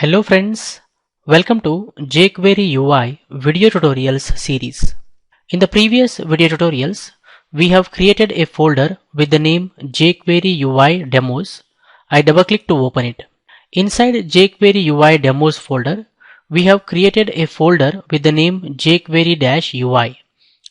Hello friends, welcome to jQuery UI video tutorials series. In the previous video tutorials, we have created a folder with the name jQuery UI demos. I double click to open it. Inside jQuery UI demos folder, we have created a folder with the name jQuery-UI.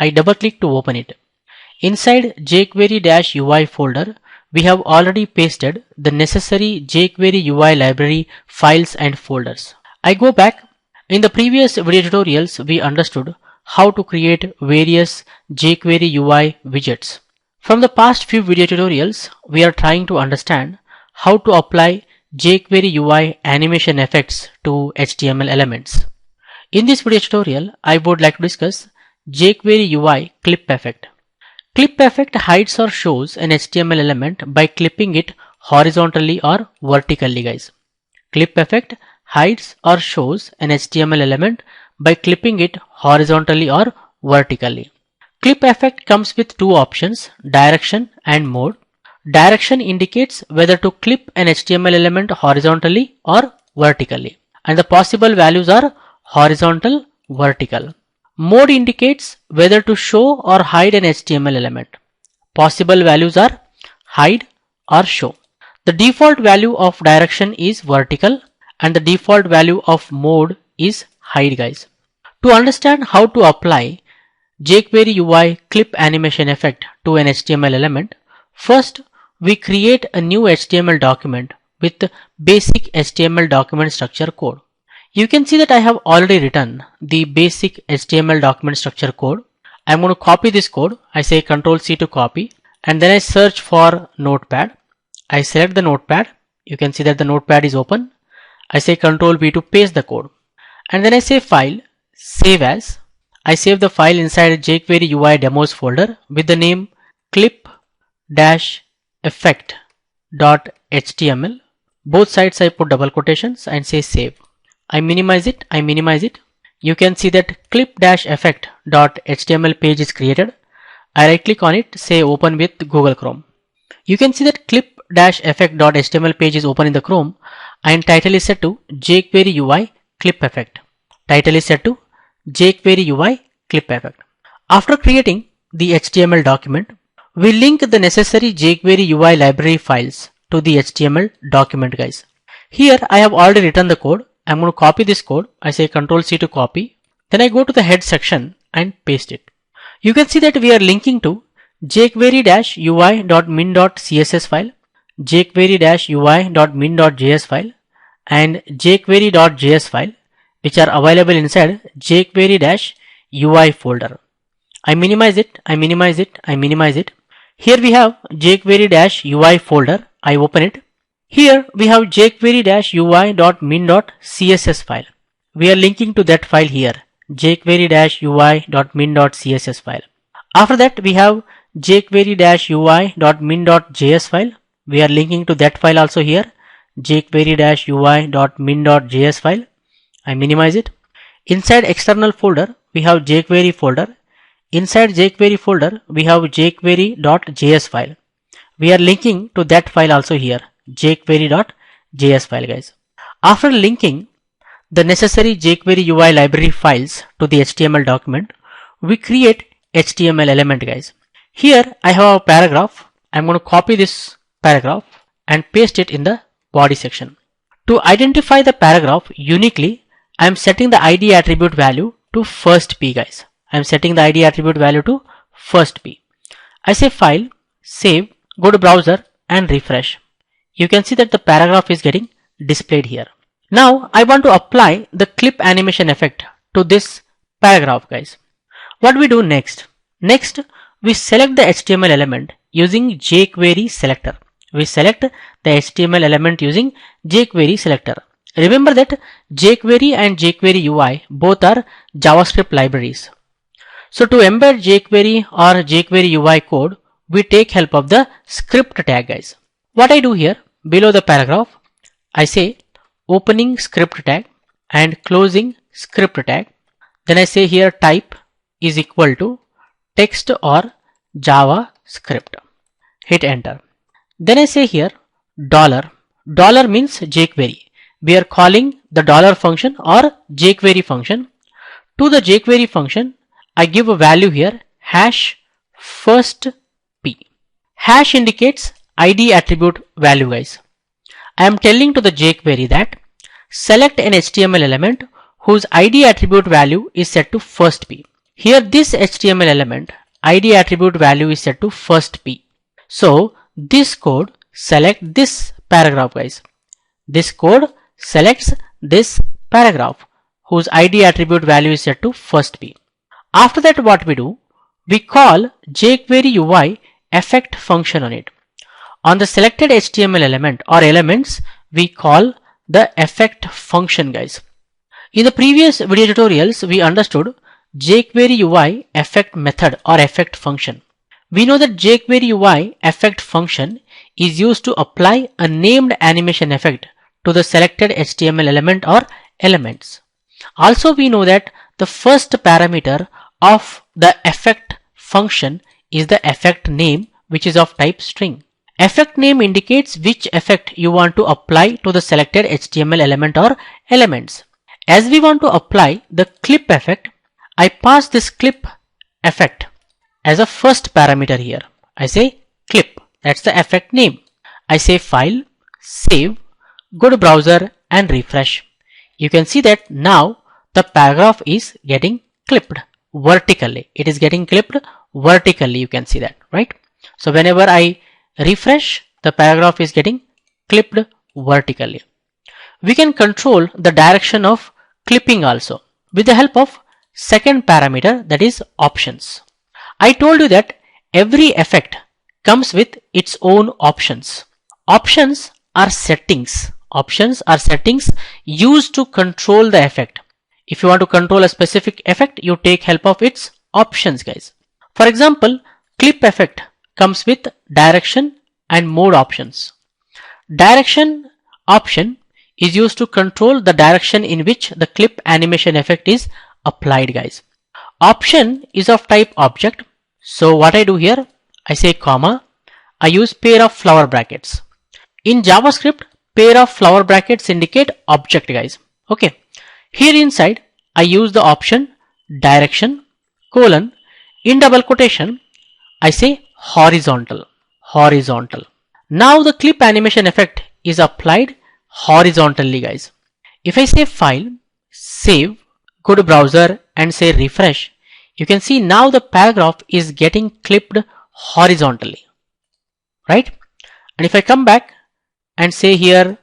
I double click to open it. Inside jQuery-UI folder, we have already pasted the necessary jQuery UI library files and folders. I go back. In the previous video tutorials, we understood how to create various jQuery UI widgets. From the past few video tutorials, we are trying to understand how to apply jQuery UI animation effects to HTML elements. In this video tutorial, I would like to discuss jQuery UI clip effect. Clip effect hides or shows an HTML element by clipping it horizontally or vertically, guys. Clip effect hides or shows an HTML element by clipping it horizontally or vertically. Clip effect comes with two options, direction and mode. Direction indicates whether to clip an HTML element horizontally or vertically, and the possible values are horizontal, vertical. Mode indicates whether to show or hide an HTML element. Possible values are hide or show. The default value of direction is vertical and the default value of mode is hide, guys. To understand how to apply jQuery UI clip animation effect to an HTML element, first we create a new HTML document with basic HTML document structure code. You can see that I have already written the basic HTML document structure code. I'm going to copy this code. I say Ctrl C to copy, and then I search for Notepad. I select the Notepad. You can see that the Notepad is open. I say Ctrl V to paste the code, and then I say File, Save As. I save the file inside jQuery UI demos folder with the name clip-effect.html. Both sides I put double quotations and say save. I minimize it. You can see that clip-effect.html page is created. I right click on it, say open with Google Chrome. You can see that clip-effect.html page is open in the Chrome and title is set to jQuery UI clip effect. Title is set to jQuery UI clip effect. After creating the HTML document, we link the necessary jQuery UI library files to the HTML document, guys. Here I have already written the code. I'm going to copy this code. I say Ctrl C to copy. Then I go to the head section and paste it. You can see that we are linking to jQuery-UI.min.css file, jQuery-UI.min.js file, and jQuery.js file, which are available inside jQuery-UI folder. I minimize it. Here we have jQuery-UI folder. I open it. Here we have jQuery-UI.min.css file. We are linking to that file here, jQuery-UI.min.css file. After that we have jQuery-UI.min.js file. We are linking to that file also here, jQuery-UI.min.js file. I minimize it. Inside external folder we have jQuery folder. Inside jQuery folder we have jQuery.js file. We are linking to that file also here, jQuery.js file, guys. After linking the necessary jQuery UI library files to the HTML document, we create HTML element, guys. Here I have a paragraph. I'm going to copy this paragraph and paste it in the body section. To identify the paragraph uniquely, I'm setting the ID attribute value to first p, guys. I'm setting the ID attribute value to first p. I say file, save, go to browser and refresh. You can see that the paragraph is getting displayed here. Now I want to apply the clip animation effect to this paragraph, guys. What we do next? Next, we select the HTML element using jQuery selector. We select the HTML element using jQuery selector. Remember that jQuery and jQuery UI both are JavaScript libraries. So to embed jQuery or jQuery UI code, we take help of the script tag, guys. What I do here, below the paragraph, I say opening script tag and closing script tag. Then I say here type is equal to text or JavaScript. Hit enter. Then I say here dollar. Dollar means jQuery. we are calling the dollar function or jQuery function. To the jQuery function, I give a value here, hash first p. Hash indicates ID attribute value, guys. I am telling to the jQuery that select an HTML element whose ID attribute value is set to first p. Here this HTML element ID attribute value is set to first p. So this code select this paragraph, guys. This code selects this paragraph whose ID attribute value is set to first p. After that, what we do, we call jQuery UI effect function on it. On the selected HTML element or elements, we call the effect function, guys. In the previous video tutorials, we understood jQuery UI effect method or effect function. We know that jQuery UI effect function is used to apply a named animation effect to the selected HTML element or elements. Also, we know that the first parameter of the effect function is the effect name, which is of type string. Effect name indicates which effect you want to apply to the selected HTML element or elements. As we want to apply the clip effect, I pass this clip effect as a first parameter here. I say clip, that's the effect name. I say file, save, go to browser and refresh. You can see that now the paragraph is getting clipped vertically. It is getting clipped vertically. You can see that, right? So whenever I refresh, the paragraph is getting clipped vertically. We can control the direction of clipping also with the help of second parameter, that is options. I told you that every effect comes with its own options. Options are settings. Options are settings used to control the effect. If you want to control a specific effect, you take help of its options, guys. For example, clip effect comes with direction and mode options. Direction option is used to control the direction in which the clip animation effect is applied, guys. Option is of type object. So what I do here, I say comma, I use pair of flower brackets. In JavaScript, pair of flower brackets indicate object, guys. Okay. Here inside, I use the option direction colon, in double quotation, I say horizontal. Horizontal. Now the clip animation effect is applied horizontally, guys. If I say file, save, go to browser and say refresh, you can see now the paragraph is getting clipped horizontally, right? And if I come back and say here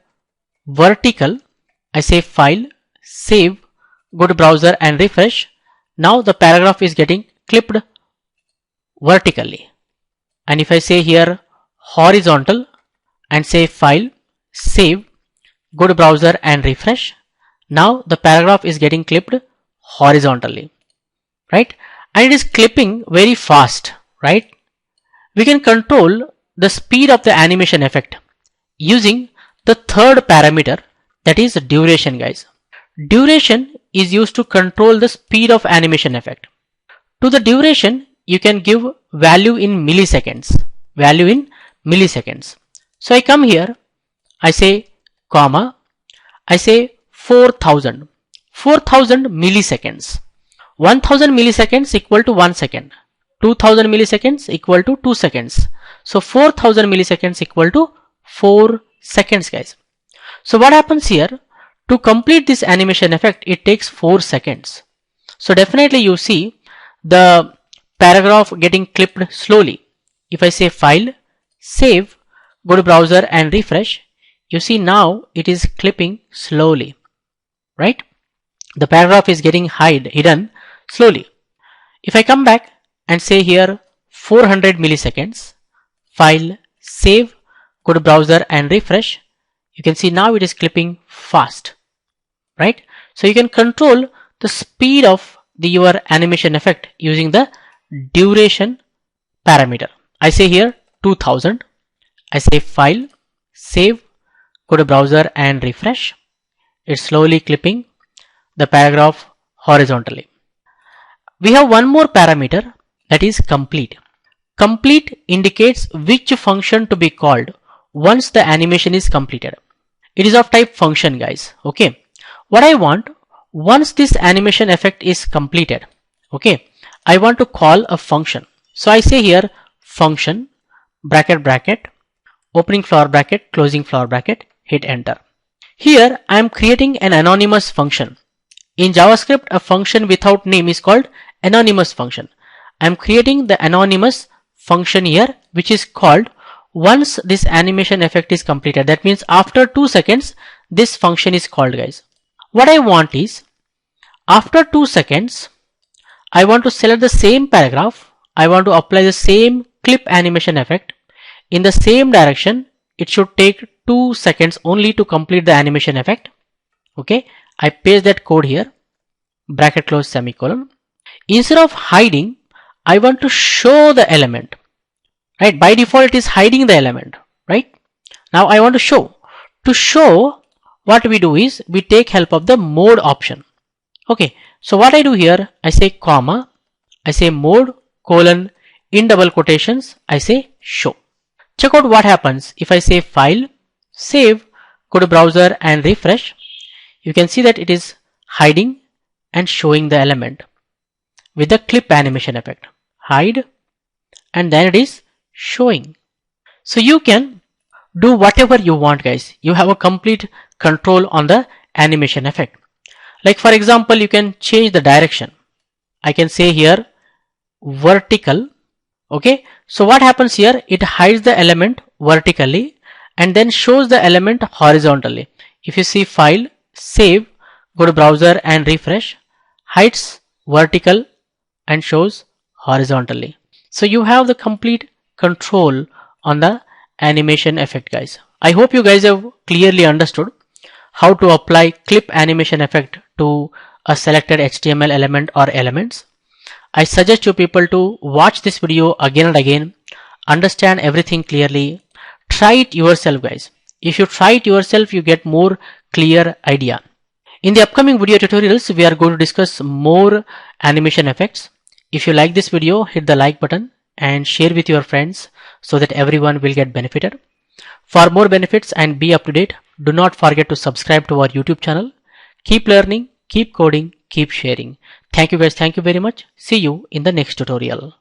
vertical, I say file, save, go to browser and refresh, now the paragraph is getting clipped vertically. And if I say here horizontal and say file, save, go to browser and refresh, now the paragraph is getting clipped horizontally, right? And it is clipping very fast, right? We can control the speed of the animation effect using the third parameter, that is duration, guys. Duration is used to control the speed of animation effect. To the duration, you can give value in milliseconds. Value in milliseconds. So I come here, I say comma, I say 4000. 4000 milliseconds. 1000 milliseconds equal to 1 second. 2000 milliseconds equal to 2 seconds. So 4000 milliseconds equal to 4 seconds, guys. So what happens here? To complete this animation effect, it takes 4 seconds. So definitely you see the paragraph getting clipped slowly. If I say file, save, go to browser and refresh, you see now it is clipping slowly, right? The paragraph is getting hidden slowly. If I come back and say here 400 milliseconds, file, save, go to browser and refresh, you can see now it is clipping fast, right? So you can control the speed of your animation effect using the duration parameter. I say here 2000, I say file, save, go to browser and refresh. It's slowly clipping the paragraph horizontally. We have one more parameter, that is complete. Complete indicates which function to be called once the animation is completed. It is of type function, guys. Okay. What I want, once this animation effect is completed, okay, I want to call a function. So I say here function bracket bracket opening flower bracket closing flower bracket, hit enter. Here I am creating an anonymous function. In JavaScript, a function without name is called anonymous function. I am creating the anonymous function here, which is called once this animation effect is completed. That means after 2 seconds this function is called, guys. What I want is after 2 seconds I want to select the same paragraph. I want to apply the same clip animation effect in the same direction. It should take 2 seconds only to complete the animation effect. Okay, I paste that code here, bracket close semicolon. Instead of hiding, I want to show the element, right? By default it is hiding the element, right? Now I want to show. To show, what we do is we take help of the mode option. Okay, so what I do here, I say comma, I say mode colon, in double quotations I say show. Check out what happens if I say file, save, go to browser and refresh. You can see that it is hiding and showing the element with the clip animation effect. Hide and then it is showing. So you can do whatever you want, guys. You have a complete control on the animation effect. Like for example, you can change the direction. I can say here vertical. Okay, so what happens here, it hides the element vertically and then shows the element horizontally. If you see file, save, go to browser and refresh, hides vertical and shows horizontally. So you have the complete control on the animation effect, guys. I hope you guys have clearly understood how to apply clip animation effect to a selected HTML element or elements. I suggest you people to watch this video again and again, understand everything clearly, try it yourself, guys. If you try it yourself, you get more clear idea. In the upcoming video tutorials, we are going to discuss more animation effects. If you like this video, hit the like button and share with your friends so that everyone will get benefited. For more benefits and be up to date, do not forget to subscribe to our YouTube channel. Keep learning, keep coding, keep sharing. Thank you guys. Thank you very much. See you in the next tutorial.